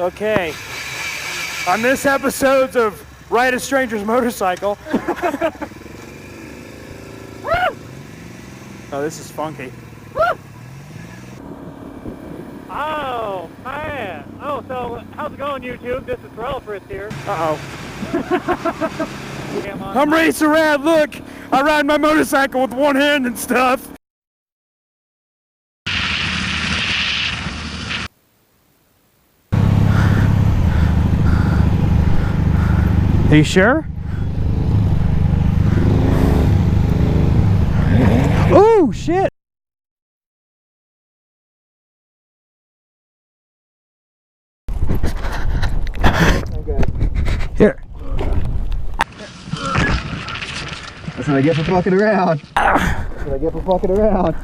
Okay. On this episode of Ride a Stranger's Motorcycle. Oh, this is funky. Oh, man. Oh, so how's it going, YouTube? This is Throttle Fritz here. Uh-oh. I'm RacerRed, look! I ride my motorcycle with one hand and stuff. Are you sure? Oh, shit! I'm good. Here. That's what I get for fucking around. That's what I get for fucking around.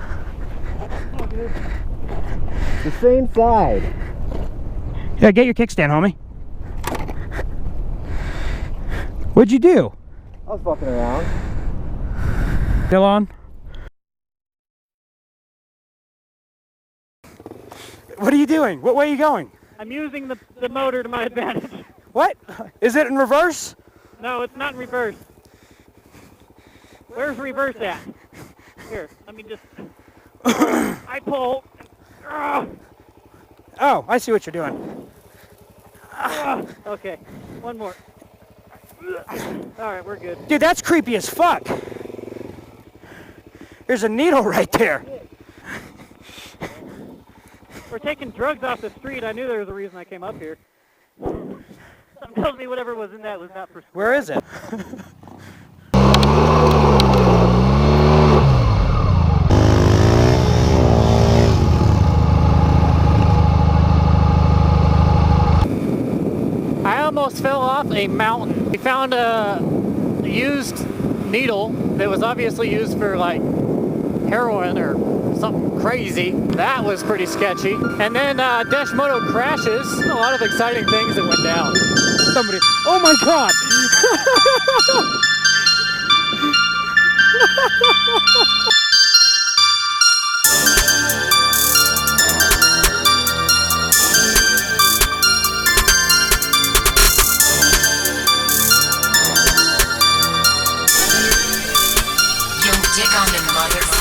The same side. Yeah, get your kickstand, homie. What'd you do? I was fucking around. Still on? What are you doing? What way are you going? I'm using the motor to my advantage. What? Is it in reverse? No, it's not in reverse. Where's reverse at? Here, let me just... I pull. Oh, I see what you're doing. Okay, one more. Alright, we're good. Dude, that's creepy as fuck. There's a needle right there. We're taking drugs off the street. I knew there was a reason I came up here. Something tells me whatever was in that was not prescribed. Where is it? I almost fell off a mountain. We found a used needle that was obviously used for like heroin or something crazy. That was pretty sketchy. And then Desh Moto crashes. A lot of exciting things that went down. Somebody. Oh my god! Yo, dig on the motherfucker.